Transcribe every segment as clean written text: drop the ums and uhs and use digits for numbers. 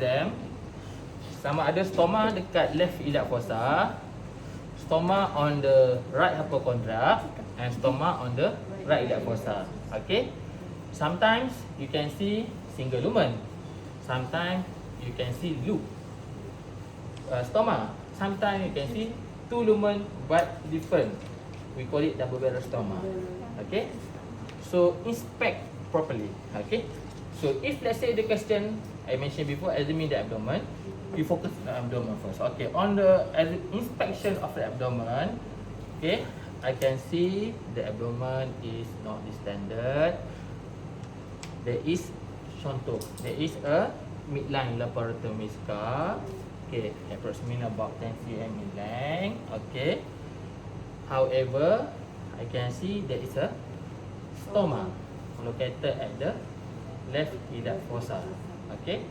them. Sama ada stoma dekat left iliac fossa, stoma on the right hypochondria, and stoma on the right iliac fossa. Okay. Sometimes you can see single lumen. Sometimes you can see loop stoma. Sometimes you can see two lumen but different. We call it double barrel stoma. Okay. So inspect properly. Okay. So if let's say the question I mentioned before, examine the abdomen, you focus on the abdomen first. Okay. On the inspection of the abdomen, okay, I can see the abdomen is not distended. There is shonto. There is a midline laparotomy scar. Okay, approximately about 10 cm in length. Okay. However, I can see there is a stoma located at the left iliac fossa. Okay.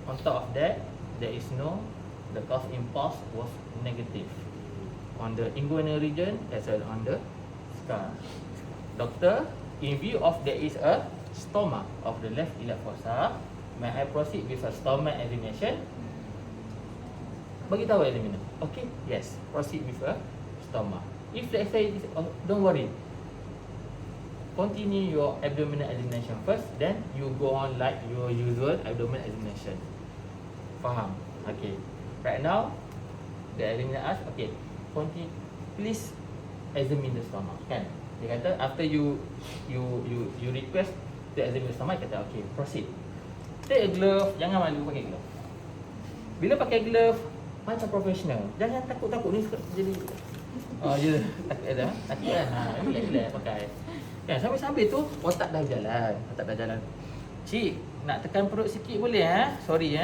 On top of that, there is no, the cough impulse was negative on the inguinal region as well on the scar. Doctor, in view of there is a stoma of the left iliac fossa, may I proceed with a stoma examination? Bagi tahu examiner. Okay, yes, proceed with a stoma. If let's say, don't worry, continue your abdominal examination first, then you go on like your usual abdominal examination. Faham? Okay. Right now, the examiner ask, okay, continue, please examine the stomach. Kan? Dia kata after you request to examine the stomach, kata okay, proceed. Take a glove, jangan malu pakai glove. Bila pakai glove, macam professional. Jangan takut-takut ni jadi takut ada, takut kan. Relax pakai. Kan sambil-sambil tu otak dah jalan. Cik, nak tekan perut sikit boleh Sorry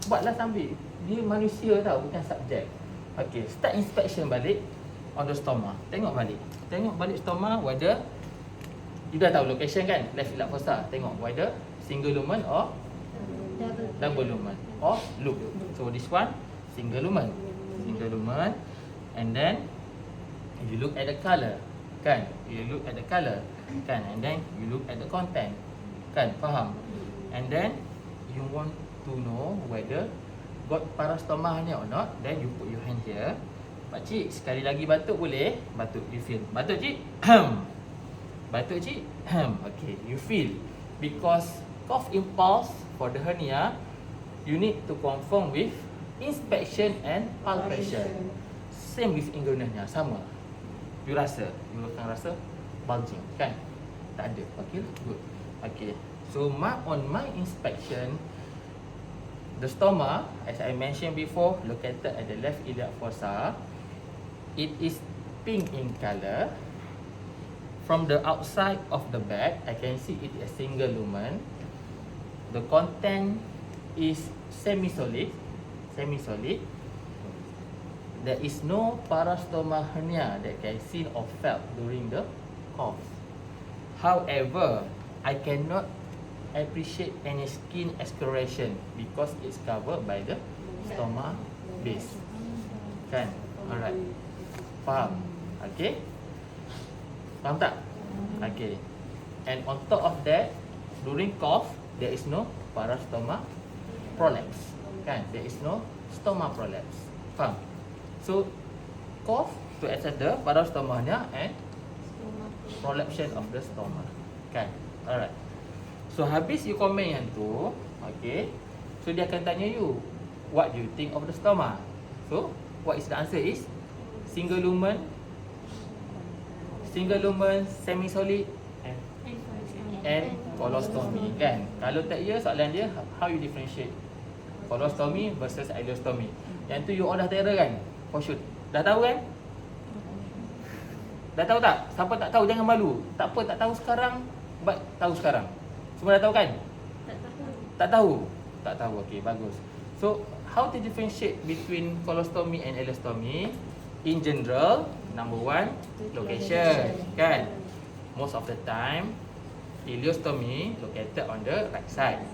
buatlah sambil. Dia manusia tau, bukan subjek. Okay, start inspection balik on the stoma. Tengok balik stoma whether you dah tahu location kan, left iliac fossa. Tengok whether single lumen or double lumen or loop. So this one single lumen. And then you look at the color. Kan? You look at the color. Kan? And then you look at the content. Kan? Faham? And then you want to know whether got parastoma ni or not. Then you put your hand here. Pakcik, sekali lagi batuk boleh? Batuk, you feel. Batuk cik? Batuk cik? Okay, you feel. Because cough impulse for the hernia, you need to confirm with inspection and palpation. Same with inguinalnya, sama. You akan rasa bulging, kan? Tak ada. Okay, good. Okay, so on my inspection, the stoma, as I mentioned before, located at the left iliac fossa. It is pink in color. From the outside of the bag, I can see it is a single lumen. The content is semi-solid. There is no parastoma hernia that can be seen or felt during the cough. However, I cannot appreciate any skin excoriation because it's covered by the stoma base. Kan? Alright. Faham? Okay? Faham tak? Okay. And on top of that, during cough, there is no parastoma prolapse. Kan? There is no stoma prolapse. Faham? So, cough to assess the parastomanya and prolapsion of the stoma. Kan? Alright. So, habis you komen yang tu, okay, so dia akan tanya you, what do you think of the stoma? So, what is the answer is single lumen, semi-solid and colostomy, kan? Kalau tak ya, soalan dia, how you differentiate colostomy versus ileostomy? Yang tu you all dah terror kan? For sure. Dah tahu kan? Dah tahu tak? Siapa tak tahu jangan malu. Tak apa, tak tahu sekarang, but tahu sekarang. Semua dah tahu kan? Tak tahu? Tak tahu, okay, bagus. So, how to differentiate between colostomy and ileostomy? In general, number one, location, kan? Most of the time, ileostomy located on the right side,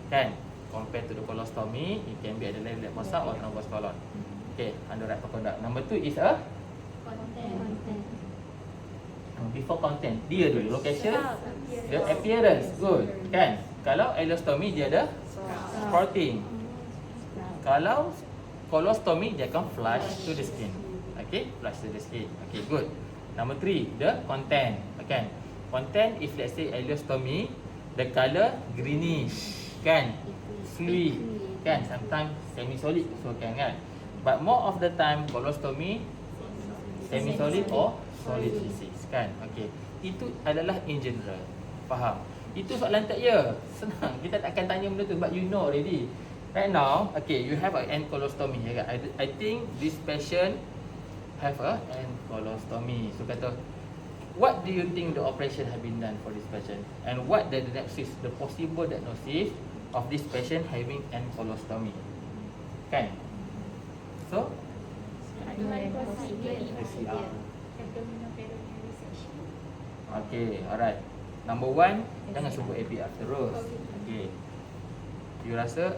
kan? Compared to the colostomy, it can be at the left iliac fossa or transverse colon. Okay, on the right hypochondria. Number two is a Before content. Dia dulu location, the appearance. Good. Kan? Kalau allostomy dia ada sprouting. Kalau colostomy dia akan flush to the skin. Okay, flush to the skin. Okay, good. Number 3, the content. Okay. Content, if let's say allostomy, the color greenish. Kan? Fluid. Kan? Sometimes semi-solid so kan. But more of the time colostomy semi-solid or solid feces. Kan? Okay. Itu adalah in general. Faham? Itu soalan tak ya? Senang. Kita tak akan tanya benda tu but you know already. Right now, okay, you have an colostomy. I think this patient have an colostomy. So kata, what do you think the operation have been done for this patient? And what the diagnosis, the possible diagnosis of this patient having an colostomy? Kan? So, okay, alright. Number 1, jangan sebut APR terus. Okay. You rasa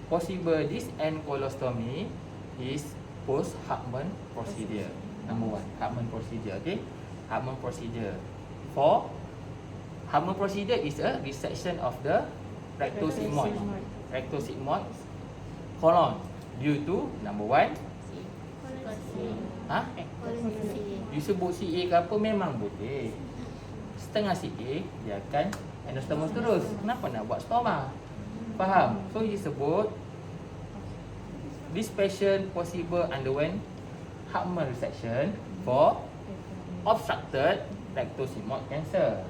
possible this end colostomy is post Hartmann procedure. Number 1, Hartmann procedure. Okay, Hartmann procedure. For Hartmann procedure is a resection of the rectosigmoid colon due to number 1. You sebut CA ke apa memang boleh. Setengah CA dia akan anastomosis terus. Kenapa nak buat stoma? Faham? So you sebut this patient possible underwent Hartmann resection for obstructed rectosigmoid cancer.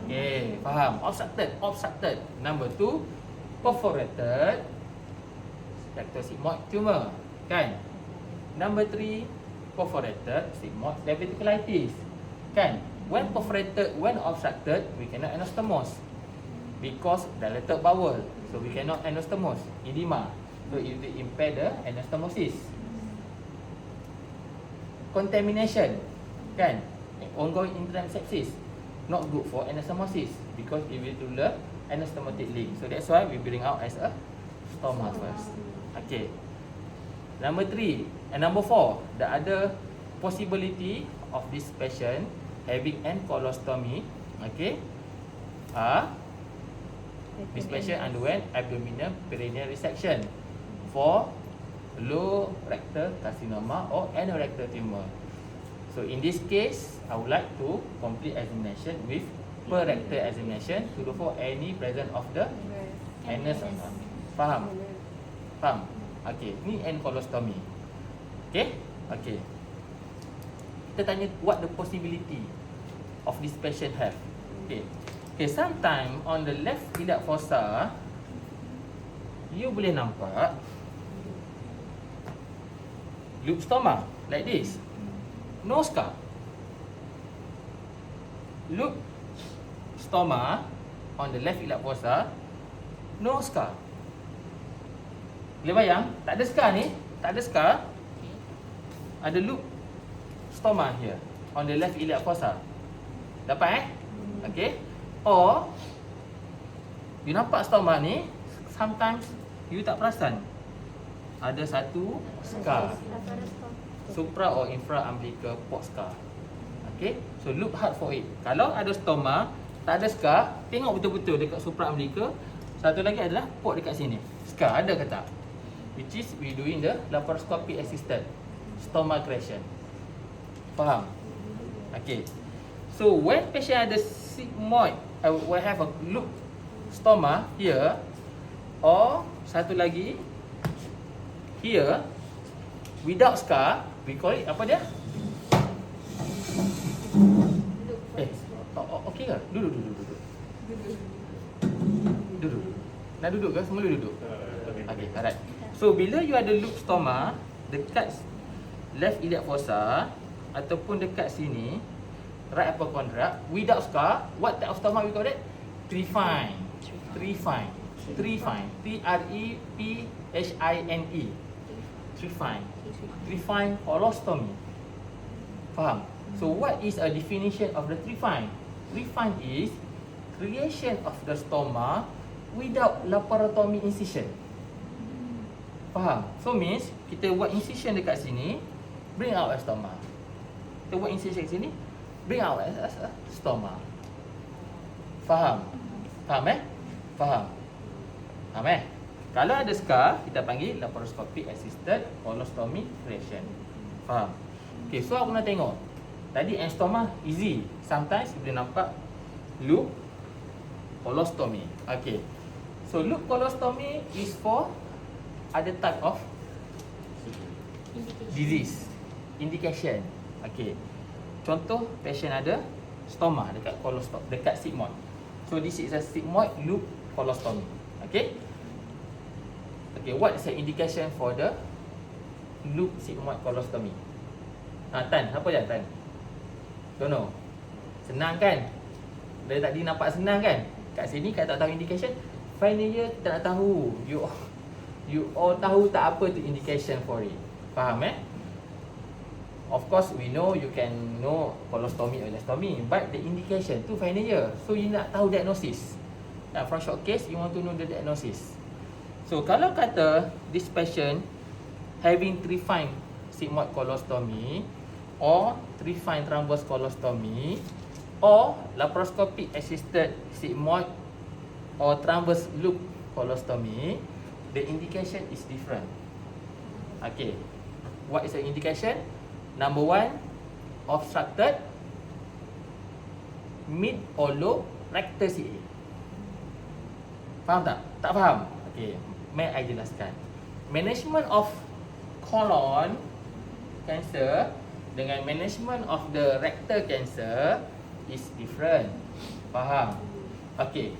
Okay, faham? Obstructed. Number 2, perforated rectosigmoid tumor. Kan? Number 3, perforated sigmoid diverticulitis. Kan? When perforated, when obstructed, we cannot anastomose because dilated bowel. So we cannot anastomose. Edema. So it will impair the anastomosis. Contamination. Kan? Ongoing internal sepsis. Not good for anastomosis because it will do the anastomotic link. So that's why we bring out as a stoma first. Okay. Number 3 and number 4, the other possibility of this patient having an colostomy, okay, this patient underwent abdominal perineal resection for low rectal carcinoma or anorectal tumor. So in this case, I would like to complete examination with per rectal examination to look for any presence of the anus. Faham? Faham? Okay, ni and colostomy. Okay? Okay. Kita tanya what the possibility of this patient have. Okay. Okay, sometime on the left iliac fossa, you boleh nampak loop stoma like this. No scar. Loop stoma on the left iliac fossa, no scar. Boleh bayang? Tak ada scar ni. Tak ada scar. Ada loop stoma here on the left iliac fossa. Dapat Okay. Or you nampak stoma ni, sometimes you tak perasan ada satu scar, supra or infra umbilical port scar. Okay. So look hard for it. Kalau ada stoma, tak ada scar, tengok betul-betul dekat supra umbilical. Satu lagi adalah port dekat sini. Scar ada ke tak? Which is we doing the laparoscopy assisted stoma creation. Faham? Okay. So when patient ada sigmoid, will have a loop stoma here, or satu lagi here without scar, we call it apa dia? Okay ke? Duduk. Nak duduk ke? Semua duduk. Okay, alright. So bila you ada loop stoma dekat left iliac fossa ataupun dekat sini right upper chondra without scar, what type of stoma we call it? Trifine. Trifine. Trifine. Trifine colostomy. Faham? So what is a definition of the trifine? Trifine is creation of the stoma without laparotomy incision. Faham? So means kita buat incision dekat sini, bring out a stoma. Kita buat incision kat sini, bring out as a stoma. Faham? Faham Faham? Faham Kalau ada scar, kita panggil laparoscopic assisted colostomy creation. Faham? Okay, so aku nak tengok. Tadi stoma easy. Sometimes boleh nampak loop colostomy. Okay. So loop colostomy is for other type of disease. Indication. Okay. Contoh, patient ada stoma dekat colostom, dekat sigmoid. So this is a sigmoid loop colostomy. Okay. Okay, what is the indication for the loop sigmoid colostomy? Tan, apa je Tan? Don't know. Senang kan? Dari tadi nampak senang kan? Kat sini kat tak tahu indication. Final year kita nak tahu. You all tahu tak apa tu indication for it. Faham Of course we know you can know colostomy or elastomy, but the indication tu final year. So you nak tahu diagnosis. From short case you want to know the diagnosis. So kalau kata this patient having trifine sigmoid colostomy or trifine thrombus colostomy or laparoscopic assisted sigmoid or thrombus loop colostomy, the indication is different. Okay, what is the indication? Number one, obstructed mid or low rectal CA. Faham tak? Tak faham? Okay, may I jelaskan. Management of colon cancer dengan management of the rectal cancer is different. Faham? Okay,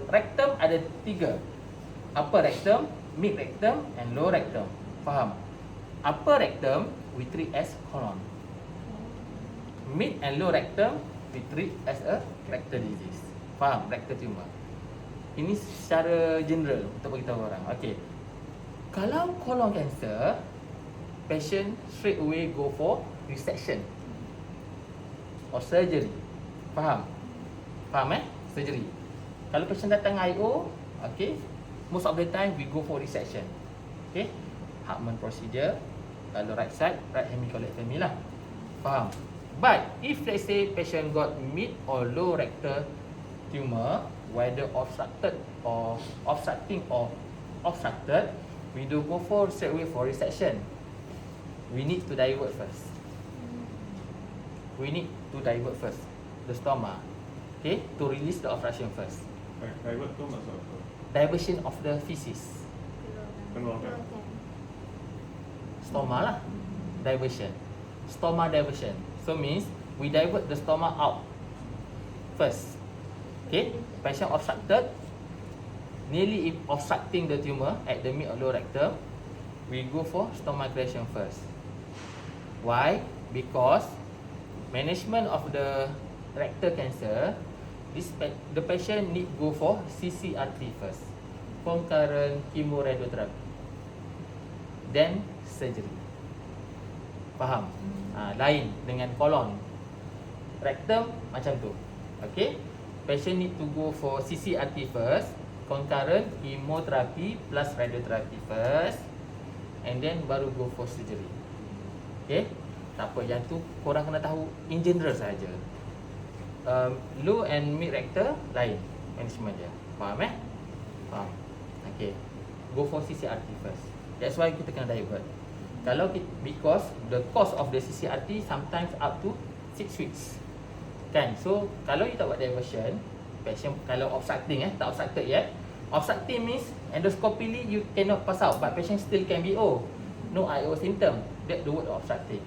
rectum ada 3. Upper rectum, mid rectum and low rectum. Faham? Upper rectum we treat as colon. Mid and low rectum we treat as a rectal disease. Faham? Rectal tumor. Ini secara general untuk bagi tahu orang. Okay. Kalau colon cancer, patient straight away go for resection or surgery. Faham? Faham Surgery. Kalau patient datang IO, okay, most of the time we go for resection. Okay, Hartmann procedure. Kalau right side, right hemicolectomy lah. Faham? But if let's say patient got mid or low rectal tumor, whether obstructed or obstructing or obstructed, we do go for straight away for resection. We need to divert first. We need to divert first the stoma, okay, to release the obstruction first. Divert tu maksud apa? Diversion of the feces. Keluarkan. Stoma lah. Diversion. Stoma diversion. So means we divert the stoma out first. Okay, patient obstructed, nearly obstructing the tumor at the mid or low rectum, we go for stoma creation first. Why? Because management of the rectal cancer, the patient need go for CCRT first, concurrent chemoradiotherapy, then surgery. Faham? Lain dengan colon. Rectum macam tu. Okay, patient need to go for CCRT first, concurrent chemotherapy plus radiotherapy first, and then baru go for surgery. Okay, tak apa, yang tu korang kena tahu in general saja. Low and mid rectal lain management dia. Faham Faham. Okay, go for CCRT first. That's why kita kena divert. Kalau kita, because the cost of the CCRT sometimes up to 6 weeks. Kan? So kalau you tak buat diversion, patient kalau obstructing tak obstructed yet. Obstructing means endoscopically you cannot pass out, but patient still can be no IO symptom. That the word obstructing.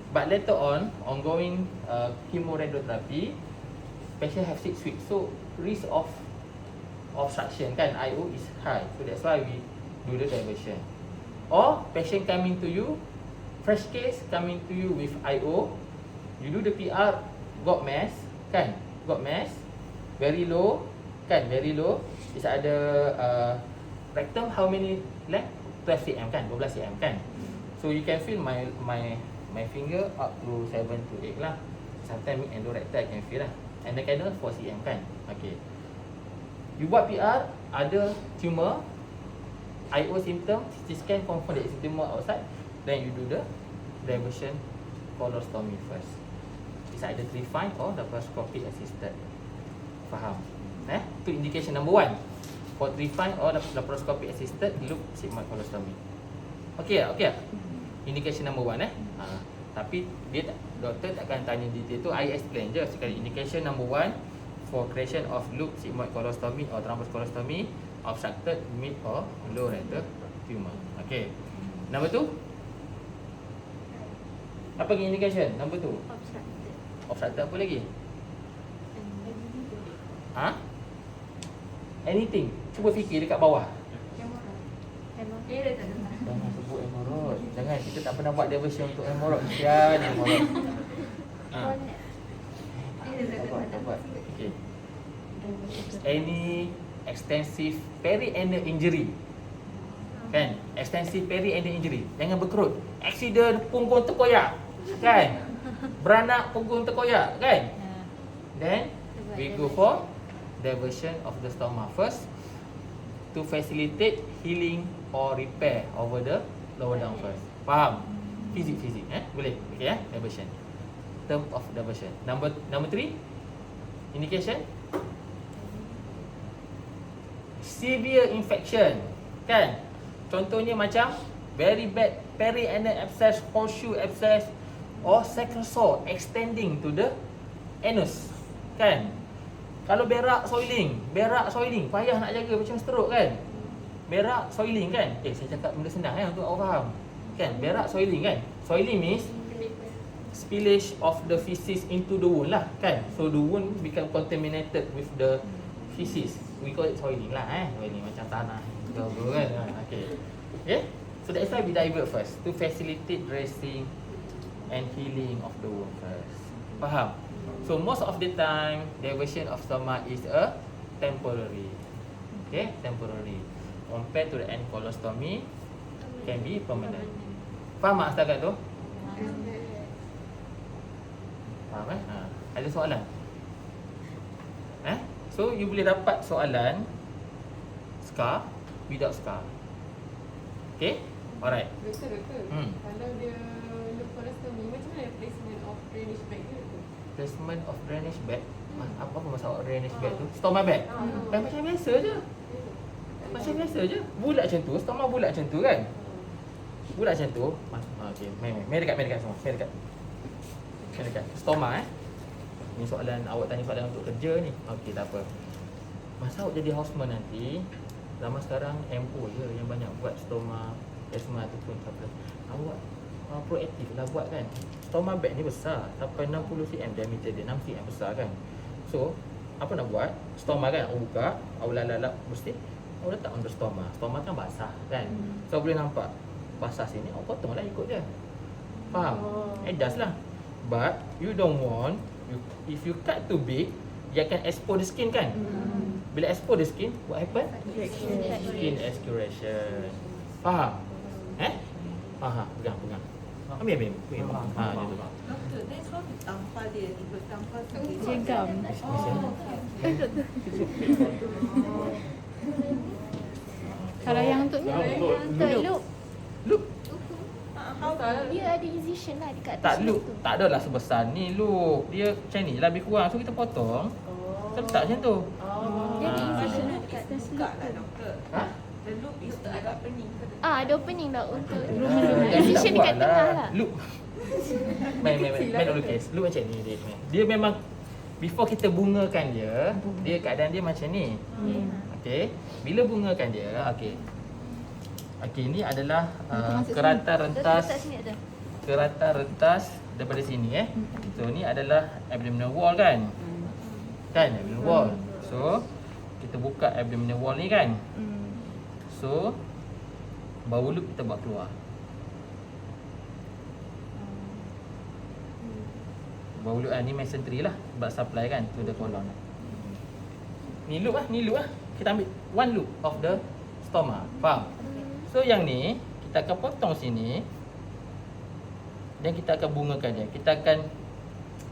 But later on, ongoing chemoradiotherapy, patient have 6 weeks. So risk of obstruction kan IO is high. So that's why we do the diversion. Or patient coming to you, fresh case coming to you with IO, you do the PR, got mass kan, got mass very low kan, very low. Bisa ada rectum how many length? 12 cm kan, 12 cm kan. So you can feel my finger up to 7 to 8 lah. Sometimes mid endorectal I can feel lah. And the candle 4 cm kan. Okay, you buat PR, ada tumor, IO symptom, CT scan confirm that it's tumor outside, then you do the diversion colostomy first. is either trifine or laparoscopic assisted. Faham? Itu indication number 1 for trifine or laparoscopic assisted loop sigmoid colostomy. Okey tak? Indication number 1 tapi dia doktor takkan tanya detail tu, I explain je sekali. Indication number 1 for creation of loop sigmoid colostomy or thrombus colostomy obstructed mid or low rectal tumor. Okey. Number 2, apa lagi indication? Number 2. Obstructed. Obstructed apa lagi? Anything. Cuba fikir dekat bawah. Jangan sebut hemorrhoid. Jangan, kita tak pernah buat diversion untuk hemorrhoid. Kesian hemorrhoid. Tak buat. Okay. Any extensive perianal injury. Kan? Extensive perianal injury. Jangan berkerut. Accident punggung terkoyak. Kan? Beranak punggung terkoyak. Kan? Then we go for diversion of the stoma first to facilitate healing or repair over the lower down first. Faham? Fizik. Boleh? Okay diversion. Term of diversion. Number 3, indication severe infection. Kan? Contohnya macam very bad perianal abscess, horseshoe abscess or sacral sore extending to the anus. Kan? Kalau berak soiling, payah nak jaga macam stroke kan. Berak soiling kan. Saya cakap benda senang untuk awak faham. Kan? Berak soiling kan. Soiling means spillage of the feces into the wound lah kan. So the wound become contaminated with the feces. We call it soiling lah Soiling macam tanah kan. Okay. So that's why we divert first to facilitate dressing and healing of the wound first. Faham? So most of the time diversion of stoma is a temporary. Okay, temporary. Compared to the end colostomy can be permanent. Faham tak setakat tu? Faham Ada soalan? So you boleh dapat soalan scar without scar. Okay? Alright. Doktor. Kalau dia loop colostomy, macam mana placement of drainage bag dia tu? Placement of drainage bag. Apa masalah drainage bag tu? Stoma bag. Macam biasa je. Macam biasa je. Bulat macam tu, stoma bulat macam tu kan? Bulat macam tu. Okey, mari dekat semua. Mari dekat. Stoma Ni soalan awak tanya soalan untuk kerja ni. Okey, tak apa. Masa awak jadi houseman nanti, zaman sekarang MO je yang banyak buat stoma, plasma ataupun apa. Awak proaktif lah buat kan. Stoma bag ni besar, sampai 60 cm diameter dia, 6 cm besar kan. So, apa nak buat? Stoma kan awak buka, awak lalap mesti awak letak on the stoma. Stoma kan basah kan. So boleh nampak basah sini, awak potong lah ikut dia. Faham? Adjust lah. But you don't want, if you cut too big, dia akan expose the skin kan. Bila expose the skin, what happen? Skin excuration. Faham? Pegang. Ambil. Dia tu. Doktor, that's why tampal dia, ikut tampal tu. Jegam. Kalau yang untuk ni, untuk loop, dia ada incision lah dekat atas Tak loop, tu. tak adalah sebesar ni loop. Dia macam ni lah, lebih kurang. So kita potong, letak macam tu. Dia ada incision lah Dekat dekat atas buka loop lah tu. doktor. Ha? The loop is agak pening ke? Ada opening tak untuk Jangan incision tak buat dekat tengah lah. Loop. Main dulu case. Loop macam ni dia memang before kita bungakan dia keadaan dia macam ni. Okey. Bila bungakan dia, okey. Ni adalah keratan rentas daripada sini So ni adalah abdominal wall kan. Abdominal wall. So kita buka abdominal wall ni kan. So bau loop kita buat keluar. Bau loop ni mesentery lah sebab supply kan to the colon. Ni loop kita ambil one loop of the stoma. Faham? So yang ni kita akan potong sini dan kita akan bungakan dia. Kita akan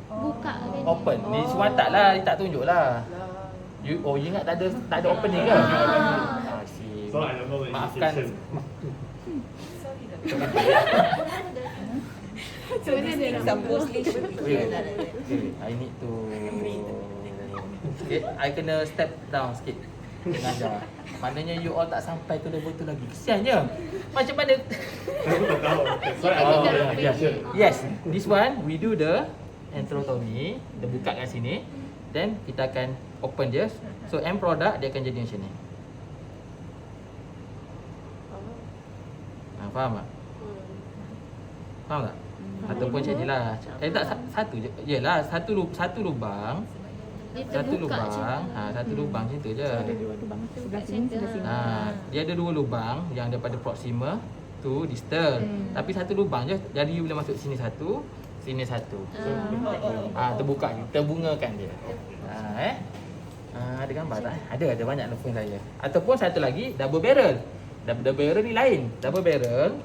Buka kan. open. Ni sewatak lah, dia tak tunjuk lah. You ingat tak ada opening ke? So I don't know the Maafkan. indication. Sorry doktor. Sebenarnya dia nak Supposedly should be Wait, here lah. wait, I need to I kena step down sikit mengajar. Maknanya you all tak sampai ke level tu lagi. Kesian je. Macam mana? Aku tak tahu. That's why I Oh, don't yeah, know. yeah. Yes, this one we do the enterotomy. Kita buka kat sini. Then kita akan open je. So end product dia akan jadi macam ni. Faham tak? Faham tak? Ataupun macam ni lah. Tak, satu je. Yelah, satu lubang. dia Satu terbuka lubang. macam Satu lubang macam tu je. sebelah sini. Dia ada dua lubang yang daripada proxima to distal. Tapi satu lubang je. Jadi you boleh masuk sini satu, sini satu. Terbuka je. Terbungakan dia. Ada gambar tak? Ada banyak telefon saya. Ataupun satu lagi double barrel. Double barrel ni lain. Double barrel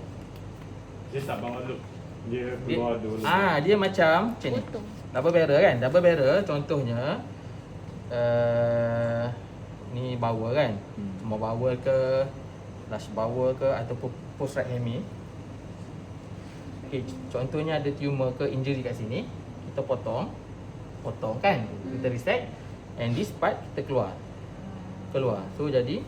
Dia tak bawa loop. Dia keluar dulu. dia macam ni. Potong. Double barrel kan? Double barrel contohnya ni bawel kan? Semua bawel ke, flush bawel ke ataupun post right hemi. Okay, contohnya ada tumor ke injury kat sini, kita potong kan? Kita reset and this part kita keluar. So jadi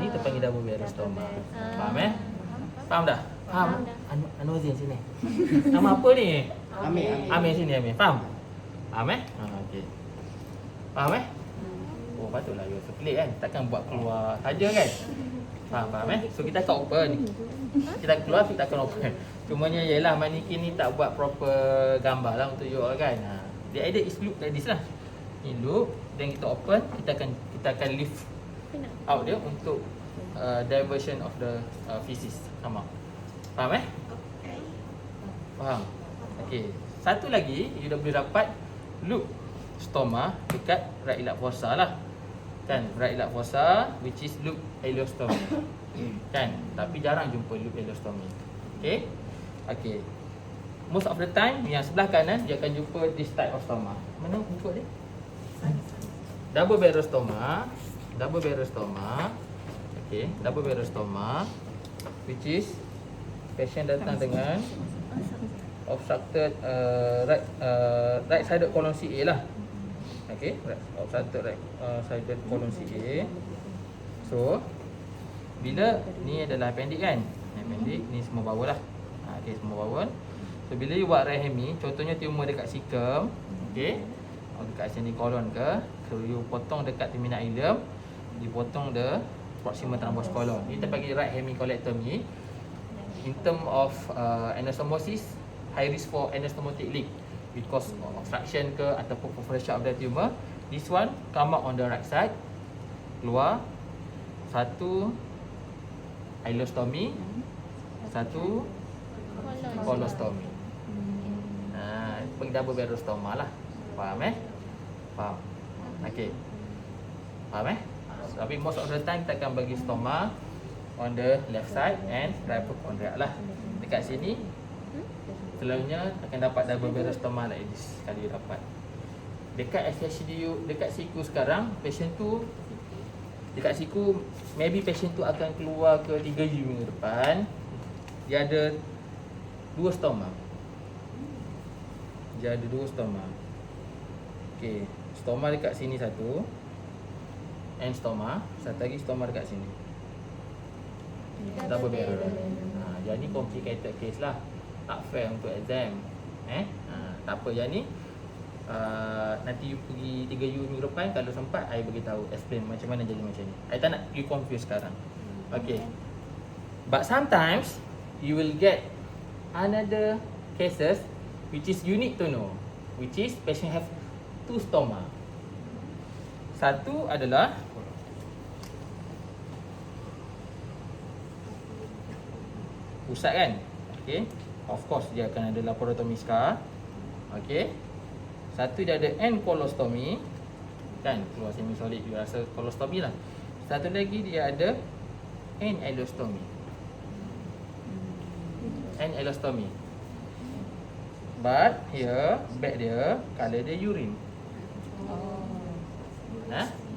ni terpanggil double barrel stoma. Faham Faham dah? Faham? Anozin sini. Nama apa ni? Amir sini Amir. Faham? Faham okey. Faham Oh patutlah you pelik kan. Takkan buat keluar saja kan? Faham So kita akan open. Kita keluar kita akan open. Cumanya ialah mannequin ni tak buat proper gambar lah untuk you all kan. Dia ada is look like this lah. Ni look, then kita open, kita akan lift out dia untuk diversion of the feces come out. Faham Faham? Okey. Satu lagi you dah boleh dapat loop stoma dekat right iliac fossa lah. Kan? Right iliac fossa which is loop ileostomy. Kan? Tapi jarang jumpa loop ileostomy. Okey. Most of the time yang sebelah kanan dia akan jumpa this type of stoma. Mana buku dia? Double barrel stoma. Okay, double barrel stoma which is patient datang dengan obstructed right sided colon CA lah. Okay, obstructed right sided colon CA. So bila ni adalah appendix kan? Appendix ni semua bawah lah. Okay, semua bawah. So bila you buat right hemi, contohnya tumor dekat cecum, okay, dekat sini kolon ke, so you potong dekat terminal ileum, dipotong the proximal thrombus colon. Ini kita panggil right hemicolectomy. In term of anastomosis, high risk for anastomotic leak because of obstruction ke ataupun perforation of the tumor. This one come out on the right side, keluar satu ileostomy, satu colostomy. Panggil double barrel stoma lah. Faham Faham? Okey. Faham Tapi most of the time kita akan bagi stoma on the left side and right hypochondriac lah. Dekat sini selalunya akan dapat double barrel stoma like this. Sekali dapat. Dekat SHDU, dekat siku sekarang, patient tu dekat siku maybe patient tu akan keluar ke 3U minggu depan. Dia ada dua stoma. Okey, stoma dekat sini satu. And stoma, satu lagi stoma dekat sini. Double barrel. Jadi complicated case lah. Tak fair untuk exam. Tak apa yang ni. Nanti you pergi 3U minggu depan, kalau sempat I beritahu, explain macam mana jadi macam ni. I tak nak you confuse sekarang. Okay. But sometimes you will get another cases which is you need to know, which is patient have two stoma. Satu adalah pusat kan. Okay. Of course dia akan ada laparotomy scar. Okay. Satu dia ada end colostomy. Kan, keluar semi solid, you rasa colostomy lah. Satu lagi dia ada end ileostomy. End ileostomy. But here, back dia, colour dia urine.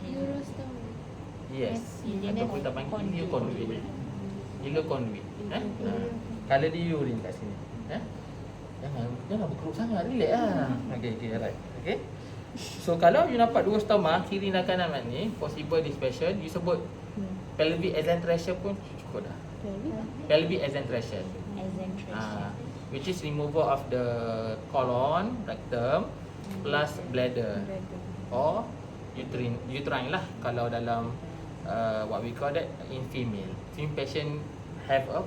Urostomy. Yes. Ataupun kita panggil immunoconduit. ileoconduit. Kalau dia urine kat sini. Jangan berkerut sangat, relax lah. Okay, alright. Okay. So kalau you nampak dua stoma kiri dan kanan ni, possible dispersion, you sebut pelvic exentration pun cukup dah. Pelvic exentration. Which is removal of the colon, rectum plus bladder or uterine lah kalau dalam what we call that in female. Female patient have a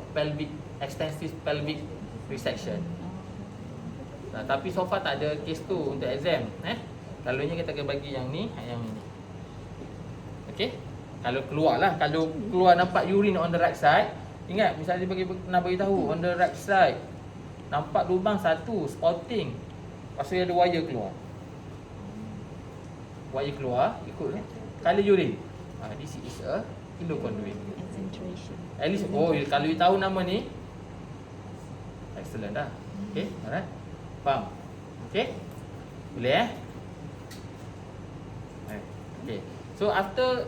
extensive pelvic resection. Tapi so far tak ada case tu untuk exam. Selalunya kita akan bagi yang ni, yang ni. Okay. Kalau keluar lah, kalau keluar nampak urine on the right side, ingat misalnya dia nak bagi tahu on the right side nampak lubang satu, spotting. Lepas tu ada wire keluar. Wire keluar, ikut kan. Kalau urine, this is a ileoconduit. At least, kalau you tahu nama ni, excellent dah. Okay, alright. Faham? Okay? Boleh Okay. So after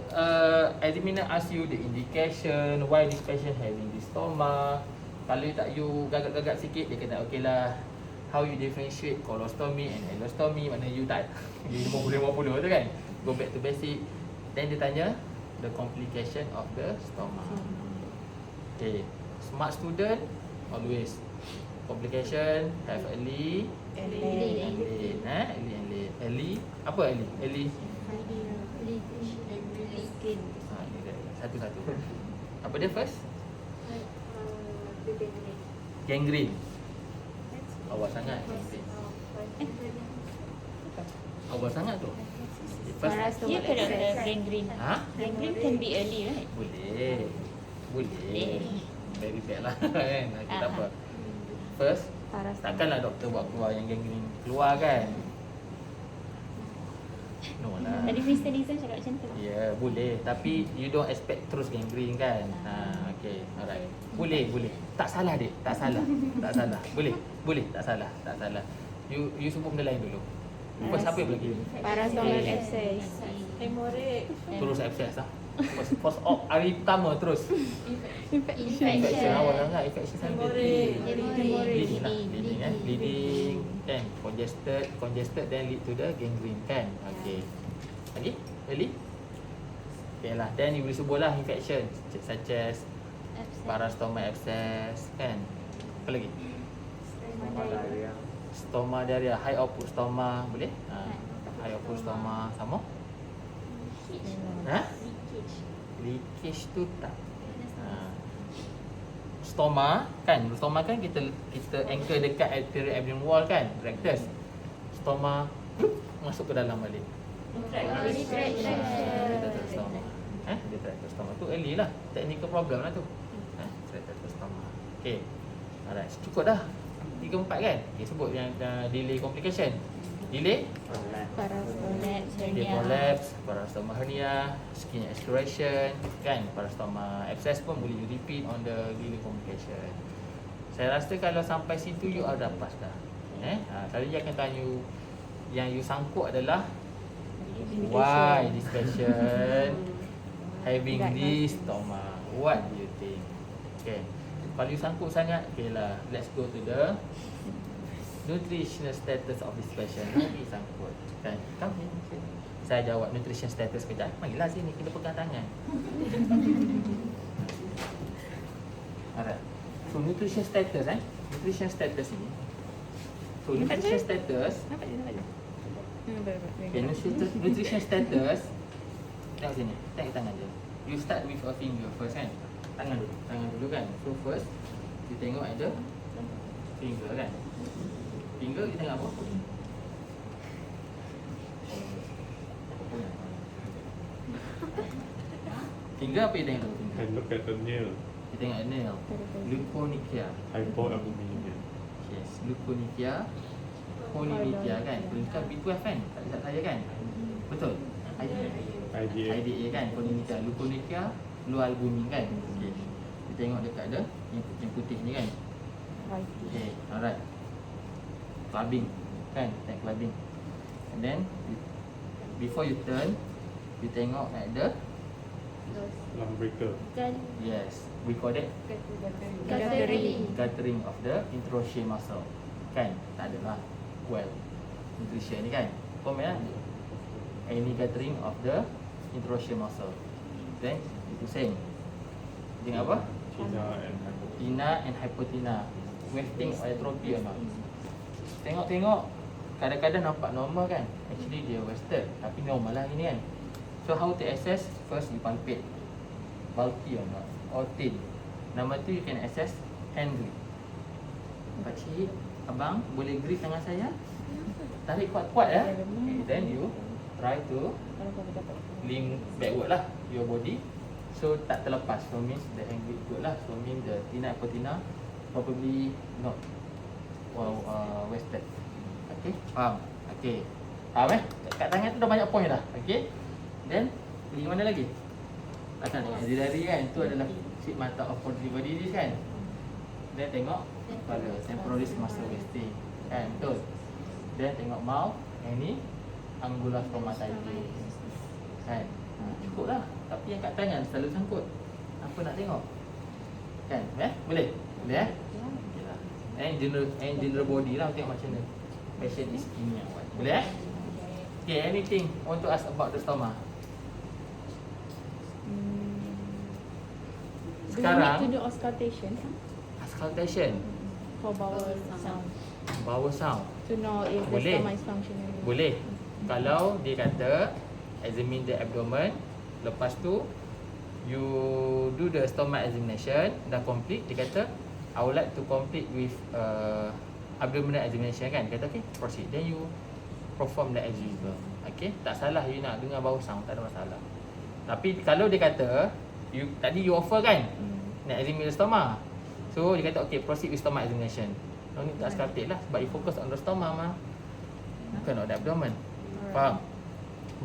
examiner ask you the indication why this patient having this stoma, kalau you gagap-gagap sikit, dia kata okay lah, how you differentiate colostomy and alostomy, mana you tak 50-50 tu kan. Go back to basic. Then dia tanya the complication of the stoma. Okay, smart student always complication have early and late. Early apa early? Satu-satu. Apa dia first? Gangrene. Awal sangat. Awal sangat tu. Ya ke doktor, gangrene? Gangrene can be early, right? Boleh. Very bad lah kan. Tak apa. First, takkanlah doktor buat keluar yang gangrene keluar kan. No lah. Tadi Mr. Nizam cakap macam tu. Ya, boleh. Tapi you don't expect terus gangrene kan. Okay, alright. Boleh. Tak salah dek, tak salah. Boleh, tak salah. You sebut benda lain dulu. First apa yang lagi? Parastomal abscess. Hemorrhage. Terus abscess lah. First hari pertama terus. Infection awal sangat. Infection sampai bleeding lah. Bleeding kan. Congested then lead to the gangrene kan. Okay. Lagi? Early? Okay lah. Then you boleh sebut lah infection such as parastomal abscess kan. Apa lagi? Stoma diarrhea, high output stoma, boleh? High output stoma sama? Leakage tu tak. Stoma kan kita anchor dekat anterior abdominal wall kan, rectus. Stoma masuk ke dalam balik. Retractor stoma tu early lah. Technical problem lah tu. Retractor stoma. Okay. Alright, cukup dah. 3-4 kan? Okay, sebut yang delay complication. Delay prolapse, parastoma hernia, skin excoriation kan, parastoma abscess pun boleh you repeat on the delay complication. Saya rasa kalau sampai situ you dah pas dah. Kalau dia akan tanya yang you sangkut adalah why this patient having this stoma, what do you think? Okay. Kalau you sangkut sangat, okay lah, let's go to the nutritional status of this patient. Lagi sangkut kan? Come here. Saya jawab nutrition status kejap. Marilah sini, kita pegang tangan. Alright. So nutrition status nutrition status ni. So nutrition status. Okay, nutrition status. Tengok sini. Tengok tangan je. You start with a finger first kan. Tangan dulu kan. So first you tengok ada finger kan. Finger kita tengok apa? Finger apa you tengok dulu? And look at the nail. Kita tengok nail. Leukonychia. Hypoalbuminemia. Yes, leukonychia. Polymyxia kan. Bukan B12 kan? Tak silap saya kan? Betul? IDA kan. Leukonychia luar albumin kan. Okey. Kita tengok dekat ada yang putih ni kan. Okey, alright. Clubbing kan, tengok clubbing. And then before you turn, you tengok at the Lumbricker. Yes, we call that guttering of the interosseous muscle. Kan? Tak adalah. Well, nutrition ni kan. Komen lah. Any guttering of the interosseous muscle. Then, itu same. Dengan apa? Tina and hypotina. Wasting atrophy or not? Tengok-tengok, kadang-kadang nampak normal kan? Actually dia wasted, tapi normal lah ini kan. So how to assess? First you palpate, bulky or not, or thin. Number 2 you can assess hand grip. Pakcik, abang boleh grip tangan saya? Tarik kuat-kuat ya. Okay, then you try to lean backward lah your body. So tak terlepas. So means the hand grip good lah. So means the tina hypotina probably not wasted. Okay, faham? Okay, faham kat tangan tu dah banyak point dah. Okay, then pergi mana lagi? Akan tengok jari kan, tu adalah sheet mata of body this kan. Then tengok kepala, temporalis muscle wasting kan, betul. Then tengok mouth, any angular stomatitis kan. Cukup lah. Tapi yang kat tangan selalu sangkut. Apa nak tengok? Kan? Boleh? Boleh Okay lah. And general body lah, tengok macam mana patient is skinny or what. Boleh Okay, anything want to ask about the stomach? Sekarang Do you need to do auscultation auscultation, for bowel sound bowel sound. to know if the Boleh. stomach is functioning? Boleh. Kalau dia kata examine the abdomen, lepas tu you do the stomach examination, dah complete, dia kata I would like to complete with abdominal examination kan. Dia kata okay, proceed. Then you perform the exam. Okay, tak salah you nak dengar bawah sound, tak ada masalah. Tapi kalau dia kata tadi you offer kan nak examine the stomach, so dia kata okay, proceed with stomach examination. No need to auscultate lah, sebab you focus on the stomach mah, bukan on the abdomen. Faham?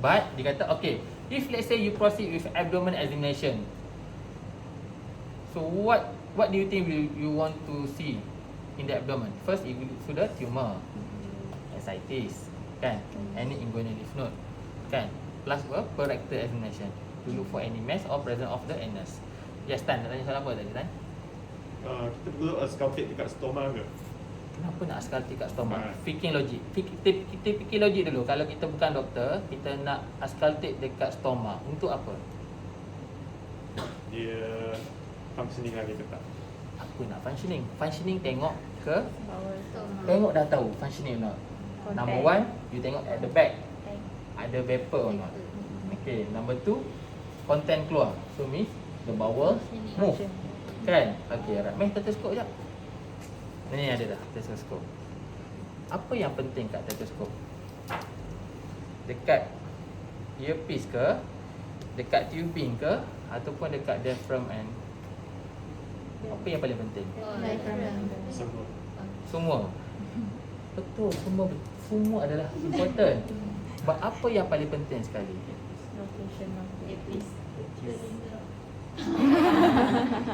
But dia kata okay, if let's say you proceed with abdomen examination, so what do you think you want to see in the abdomen? First, you look to the tumor, ascites, kan? Any inguinal lymph node, kan? Plus per rectal examination to look for any mass or presence of the anus. Yes, Tan, nak tanya soalan apa tadi, Tan? Kita perlu auscultate dekat stoma ke? Kenapa nak auscultate kat stomach? Thinking logic. Kita fikir logik dulu. Kalau kita bukan doktor, kita nak auscultate dekat stomach untuk apa? Dia functioning lagi ke tak? Apa nak functioning? Functioning tengok ke, Bowel tengok dah tahu functioning or not. Number 1, you tengok at the back, ada vapor or not. Okay, number 2, content keluar. So means the bowel move. Kan? Okay, alright. Main stetoskop sekejap. Ni ada dah stetoskop. Apa yang penting kat stetoskop? Dekat earpiece ke, dekat tubing ke, ataupun dekat diaphragm and apa yang paling penting? Semua. Semua. Betul, semua adalah important. But apa yang paling penting sekali? location of the Earpiece.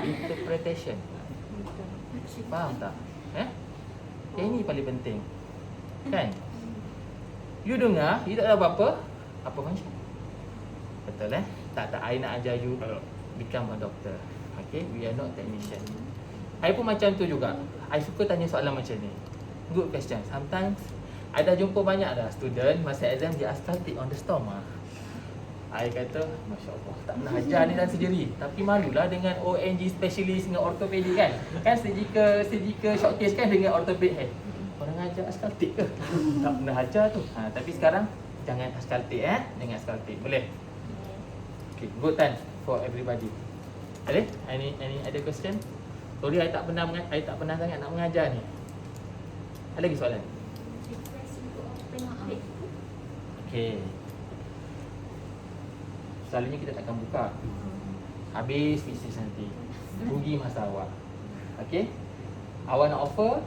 Interpretation. Faham tak? Ini paling penting. Kan? You dengar, you tak tahu apa-apa, apa macam? Betul Tak, I nak ajar you become a doctor. Okay, we are not technician. I pun macam tu juga. I suka tanya soalan macam ni. Good question. Sometimes I dah jumpa banyak dah student masa exam dia auscultate on the stomach. I kata, Masya Allah, tak pernah ajar ni dan sendiri. Tapi malulah dengan ONG specialist dengan ortopedi kan. Kan surgical showcase kan dengan ortopedi. Orang ajar auscultate ke? Tak pernah ajar tu. Tapi sekarang jangan auscultate jangan auscultate. Boleh? Okay, good time for everybody. Ada? Any other question? Sorry, I tak pernah sangat nak mengajar ni. Ada lagi soalan? Okay. Selalunya kita takkan buka. Habis fisis nanti. Rugi masa awak. Okay? Awak nak offer?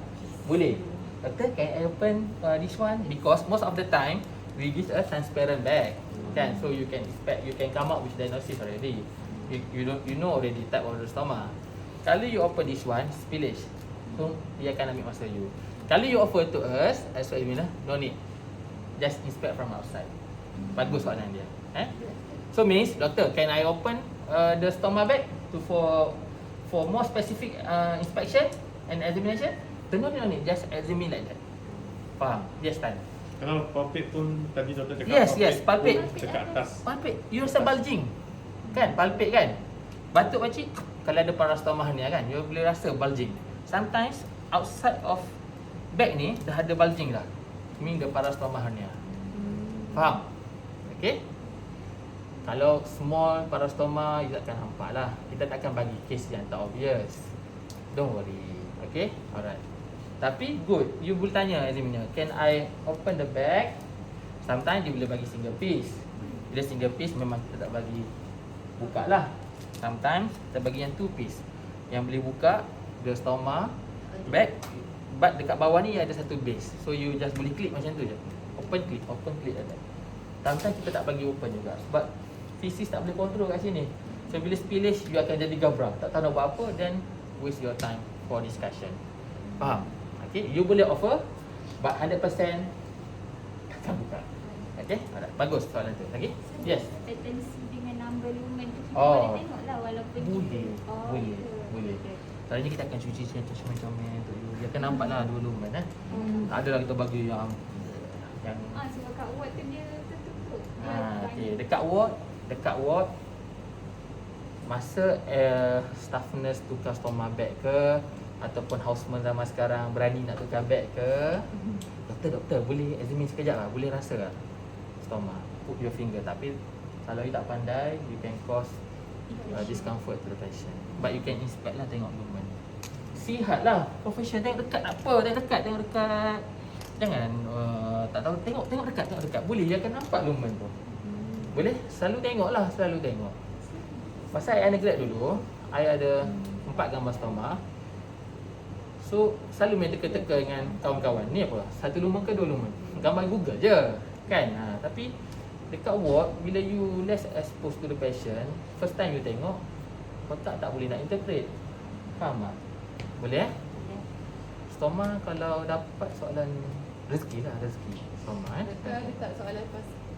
Boleh. Betul? Can I open this one? Because most of the time we give a transparent bag. Kan? So you can expect, you can come up with diagnosis already. You know already type of the stomach. Kalau you offer this one, spillage, so dia akan ambil masa you. Kalau you offer to us, as what you mean, no need. Just inspect from outside. Bagus soalan dia. So means, doctor, can I open the stoma bag to for more specific inspection and examination, no need, just examine like that. Faham? Yes, Tan. Kalau palpate pun tadi doktor cakap Yes, palpate. dekat atas. Palpate, you rasa bulging. Kan, palpate kan? Batuk pakcik, kalau ada parastoma hernia kan, you boleh rasa bulging. Sometimes outside of bag ni dah ada bulging dah. Mean the parastoma hernia. Faham? Okay? Kalau small parastoma, you takkan nampak lah. Kita takkan bagi case yang tak obvious. Don't worry. Okay? Alright. Tapi good, you boleh tanya examiner, can I open the bag? Sometimes dia boleh bagi single piece. Bila single piece memang kita tak bagi buka lah. Sometimes kita bagi yang two piece, yang boleh buka the stoma bag, but dekat bawah ni ada satu base. So you just boleh klik macam tu je. Open click ada. Sometimes kita tak bagi open juga sebab fisis tak boleh kontrol kat sini. So bila spillage you akan jadi gabra, tak tahu nak buat apa, then waste your time for discussion. Faham? Okay, you boleh offer but 100% takkan buka. Okay, alright. Bagus soalan tu. Okay? Yes. Atensi dengan number lumen tu kita Oh. boleh tengok lah walaupun Boleh. Oh, Boleh. ya. Boleh. Okay. Selalunya kita akan cuci comel-comel untuk you. Dia akan nampak lah dua lumen Tak adalah kita bagi yang Sebab kat ward tu dia tertutup. okay. Dekat ward masa staff nurse tukar stoma bag ke ataupun houseman zaman sekarang berani nak tukar bag ke, doktor boleh examine sekejap lah, boleh rasa lah stoma, put your finger. Tapi kalau you tak pandai, you can cause discomfort to the patient, but you can inspect lah, tengok lumen. Sihat lah profession, tengok dekat tak apa, tengok dekat. Jangan tak tahu, tengok dekat. Boleh dia akan nampak lumen tu. Boleh, selalu tengok. Pasal I undergrad dulu, I ada 4 gambar stoma. So selalu main teka-teka dengan kawan-kawan. Ni apa? 1 lumen ke 2 lumen? Gambar Google je kan. Tapi dekat ward, bila you less exposed to the patient, first time you tengok, otak tak boleh nak interpret. Faham tak? Boleh stoma kalau dapat soalan rezeki stoma Doktor ada tak soalan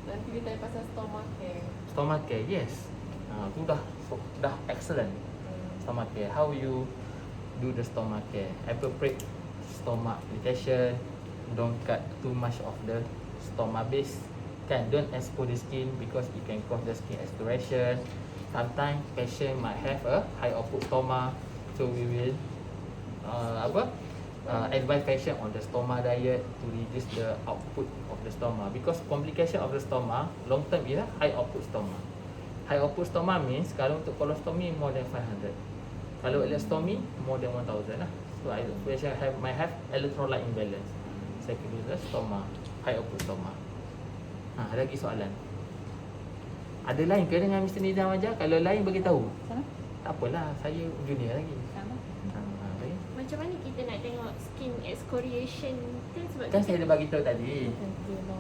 nanti dia tanya pasal stoma care? Stoma care, yes. Tu dah excellent. Stoma care, how you do the stoma care? Appropriate stomach application, don't cut too much of the stoma base, kan? Don't expose the skin because it can cause the skin expiration. Sometimes patient might have a high output stoma, so we will advise patient on the stoma diet to reduce the output of the stoma, because complication of the stoma long term is high output stoma. High output stoma means kalau untuk colostomy more than 500, kalau ileostomy more than 1000 lah. So patient might have electrolyte imbalance, secondary stoma, high output stoma. Ada lagi soalan? Ada lain ke dengan Mr. Nizam aja? Kalau lain bagi tahu. Sama? Tak apalah, saya junior lagi. Sama. Lagi. Macam mana kita nak tengok skin excoriation tu sebab Kan saya dah bagi tahu tadi.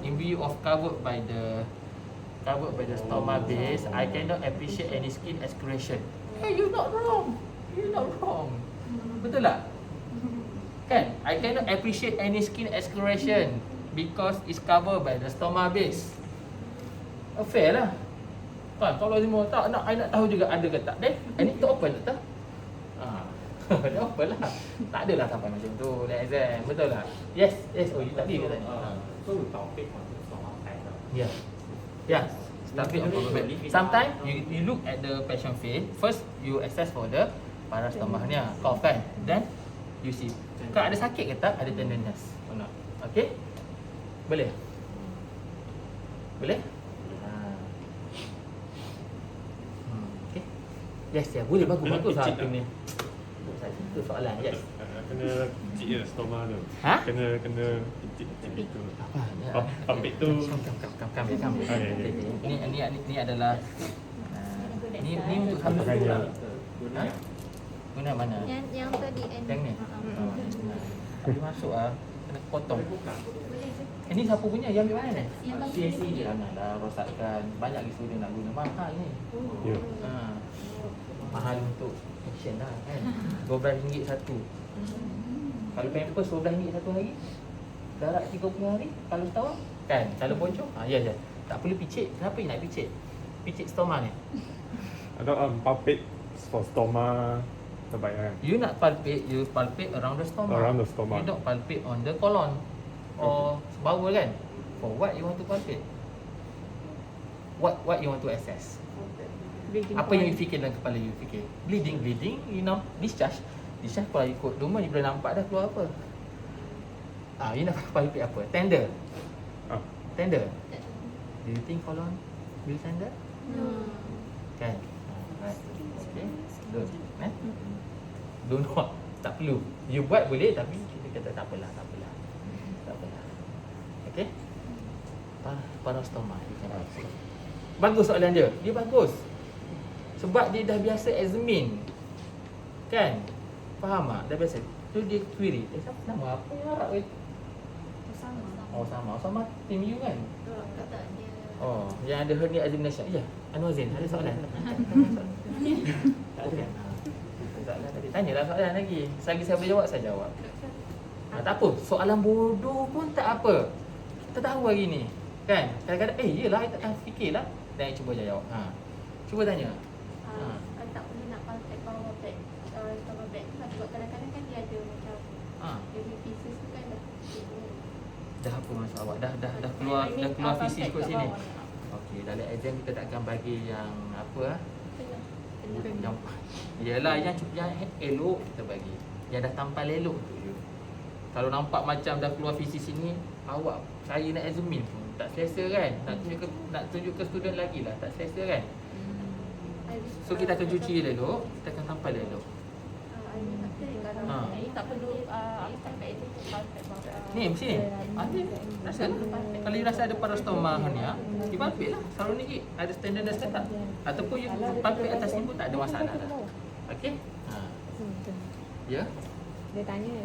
In view of covered by the stoma base, I cannot appreciate any skin excretion. Hey, you're not wrong. Betul tak? Kan? I cannot appreciate any skin excretion because it's covered by the stoma base. Fair lah. Kan? Kalau semua tak nak, I nak tahu juga ada ke tak. Then, I need to open tak? Dia open lah. Tak adalah sampai macam tu dalam exam. Betul tak? Yes. Oh, you tadi ke tanya? So we topic on the stoma pattern. Yeah. Tapi sometimes you look at the patient face. First you assess for the parastoma hernia, cough kan. Then you see kalau ada sakit ke tak, ada tenderness or not. Okay? Boleh? Okay. Yes, boleh, bagus lah tu ni. Itu soalan. Yes. Kena picit je stoma tu. Ha? Kena picit tu. Apa? Papik tu. Kam. Okay. Ini adalah ni untuk satu Guna. Guna mana? yang tadi Yang ni. Tapi masuk kena potong. Ini siapa punya? Yang ambil mana ni? Yang bagi CSC je. Janganlah rosakkan. Banyak lagi student nak guna. Mahal ni. Ya. Mahal untuk action lah kan. RM12 satu. Kalau pampers RM12 satu hari, darat 30 hari. Kalau setahun kan. Kalau bocor, ya. Tak perlu picit. Kenapa you nak picit? Picit stoma ni. Ada palpate for stoma terbaik kan? You nak palpate, you palpate around the stoma. Around the stoma. You don't palpate on the colon or bowel kan. For what you want to palpate? What you want to assess? Bleeding Apa yang point. you fikir dalam kepala you fikir? Bleeding, you know, discharge kalau ikut rumah you boleh nampak dah keluar apa. You nak palpate apa? Tender. Ah. Tender. Do you think colon will tender? Kan? Right. Okay. Good. Don't know. Tak perlu. You buat boleh tapi kita kata tak apalah. Okay? Parastoma. Bagus soalan dia. Dia bagus. Sebab dia dah biasa examine. Kan? Faham tak? Dah biasa. Tu dia query. Nama apa yang harap ke? Sama tim you kan? Oh, yang ada hernia examination. Ya, Anwar Zain ada soalan. Tak ada kan? Soalan tadi. Tanyalah soalan lagi. Selagi saya boleh jawab, saya jawab. Tak apa. Soalan bodoh pun tak apa. Kita tahu hari ni. Kan? Kadang-kadang, yelah, I tak fikirlah. Dan I cuba jawab. Cuba tanya. Tak perlu nak palpate bawah back stomach bag tu sebab kadang-kadang kan dia ada macam dia punya pieces tu kan Dah apa maksud awak? Dah keluar fisis kot sini. Okey, dalam exam kita takkan bagi yang apa yang ialah yang elok kita bagi. Yang dah tampal elok untuk you. Kalau nampak macam dah keluar fisis sini, awak saya nak examine pun tak selesa kan? Nak tunjuk ke student lagi lah, tak selesa kan? So kita akan cuci elok, kita akan tampal elok. tak perlu palpate itu palpate bawah. Ni mesti ni. Ada. Rasa lah. Kalau you rasa ada parastoma hernia, you palpate lah. Selalu ni ada standard tak? Ataupun you palpate atas ni pun tak ada masalah dah. Okey? Ya? Dia tanya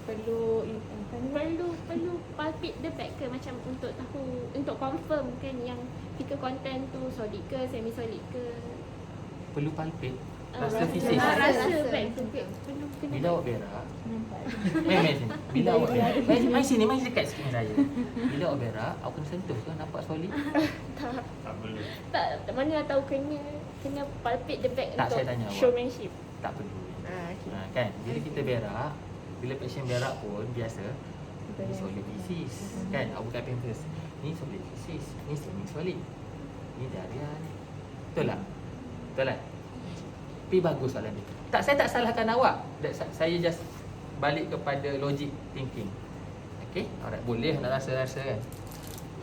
perlu palpate the back ke macam untuk tahu, untuk confirm kan yang fecal content tu solid ke semi solid ke. Perlu palpate. Rasa fisis. Rasa back tu perlu kena. Bila awak berak, main sini. Bila awak berak, main sini, main dekat sikit dengan saya. Bila awak berak, awak kena sentuh ke nampak solid? Tak perlu. Tak mana tahu kena palpate the back Tak, untuk saya tanya awak. showmanship. Tak perlu. Okay. Kan? Bila kita berak, bila pasien berak pun biasa ni solid fisis. Kan? Awak buka pampers. Ni solid fisis, ni semi solid. Ni diarrhea ni. Betul tak? Betul kan? Tapi bagus soalan ni. Saya tak salahkan awak. Saya just balik kepada logic thinking. Okay? Alright, boleh nak rasa-rasa kan.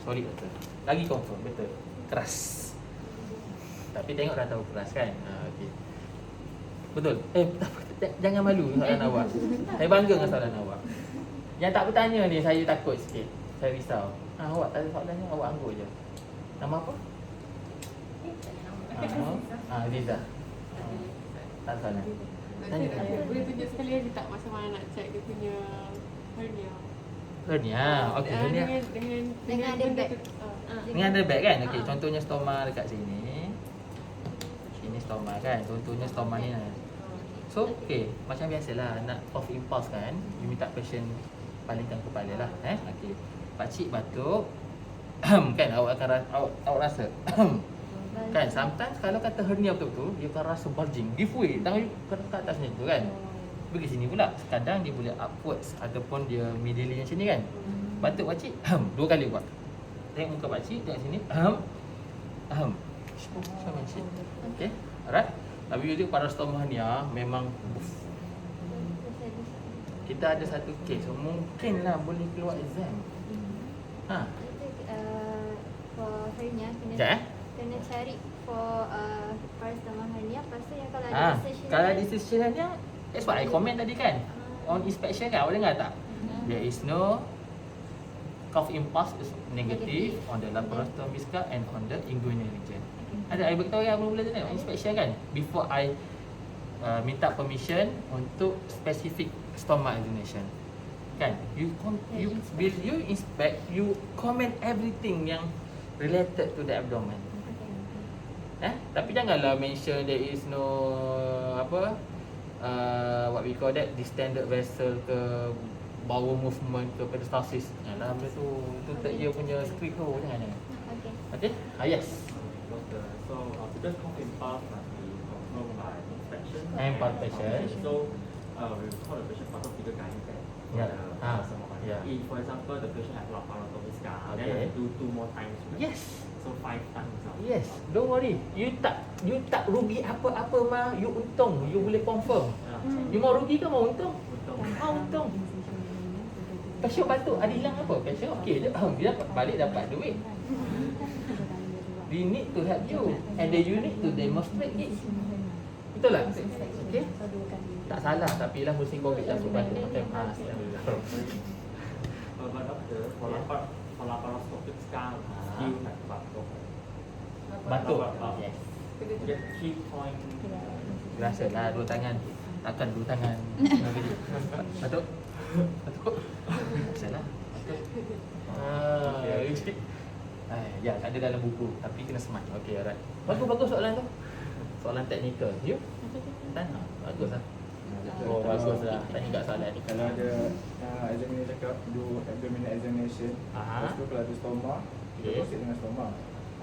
Solid betul. Lagi confirm, betul. Keras. Tapi tengok dah tahu keras kan. Okay. Betul. Jangan malu soalan awak. Saya bangga dengan soalan awak. Yang tak bertanya ni saya takut sikit. Saya risau. Awak tak ada soalan ni, awak anggur je. Nama apa? Aziza. Tak salah. Tanya. Boleh tunjuk sekali lagi tak macam mana nak check dia punya hernia? Hernia. Okey, hernia. Dengan ada bag. Dengan ada bag kan? Okey, contohnya stoma dekat sini. Sini stoma kan? Contohnya stoma ni. So, okey, macam biasalah nak off impulse kan, you minta patient palingkan kepala lah. Okey. Pakcik batuk. Kan awak akan awak rasa. Kan sometimes kalau kata hernia betul-betul dia akan rasa bulging, give way, tangan you ke atas macam tu kan. Pergi sini pula. Kadang dia boleh upwards ataupun dia middle macam ni kan. Batuk pakcik, dua kali buat. Tengok muka pakcik, tengok sini. Sama macam. Okey. Alright. Tapi dia parastoma hernia memang kita ada satu kes, so mungkinlah boleh keluar exam. For hernia kena cari for parastoma hernia. Lepas tu yang kalau ada decision kalau decision hernia, that's what I comment tadi kan. On inspection kan, awak dengar tak? There is no cough impulse is negative on the laparostomia and on the inguinal region. Ada I beritahu yang mula-mula tadi inspection kan, before I minta permission untuk specific stomach examination. Kan? You will you inspect, you comment everything yang related to the abdomen. Tapi janganlah mention there is no what we call that distended vessel ke bowel movement ke peristalsis. Alah benda tu third year punya script tu jangan. Okay? Yes. doctor. So because cough impulse must be confirmed by inspection And palpation. So we call the patient patho tiga kali kan. Yeah. Yeah. If for example the patient has laparotomy scar, Okay. then do 2 more times. Right? Yes. So 5 times. Yes, don't worry. You tak rugi apa-apa mah. You untung. You boleh confirm. You mau rugi ke mau untung? Untung. Pasien batuk ada hilang apa? Pasien okey je. Dia balik dapat duit. We need to help you and then you need to demonstrate it. Betul tak? Okey? Tak salah tapi lah musim Covid dah suruh batuk macam But doctor, for laparoscopic scar, still have batuk. batuk. Yes. Get 3 point. Biasalah dua tangan. Takkan dua tangan. Batuk. Batuk. Biasalah. Batuk. Ya, ada dalam buku tapi kena smart. Okey, alright. Bagus soalan tu. Soalan teknikal. You? Tanya. Bagus lah. Oh, bagus lah. Tanya kat soalan ni. Kalau ada examiner cakap do abdominal examination, Aha. lepas tu kalau ada stoma, kita Okay. proceed dengan stoma.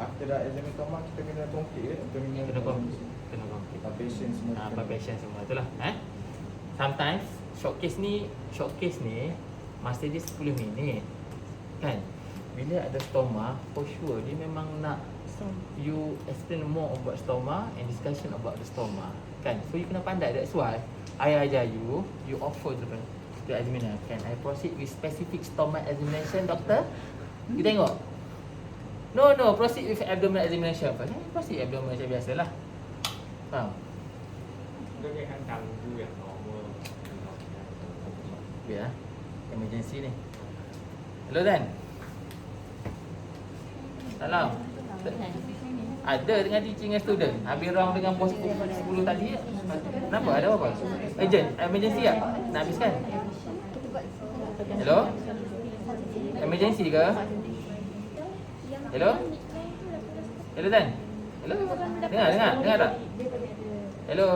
After dah examine stoma, kita kena tongkit ke abdominal Kena examination. konfirm. Palpation semua. kita kena. Palpation semua itulah. Sometimes showcase ni masa dia 10 minit. Kan? Bila ada stoma, for sure dia memang nak you explain more about stoma and discussion about the stoma. Kan? So you kena pandai. That's why I ajar you offer to the examiner. Can I proceed with specific stoma examination, doctor? You tengok. No, proceed with abdominal examination first. Proceed abdominal macam biasalah. Faham? Dia akan ganggu yang normal. Ya, emergency ni. Hello Dan. Salam. Ada dengan teaching dengan student. Habis round dengan bos 10 tadi. Kenapa? Ada apa? Urgent, emergency tak? Nak habiskan? Hello? Emergency ke? Hello? Hello Dan. Hello? Dengar tak? Hello?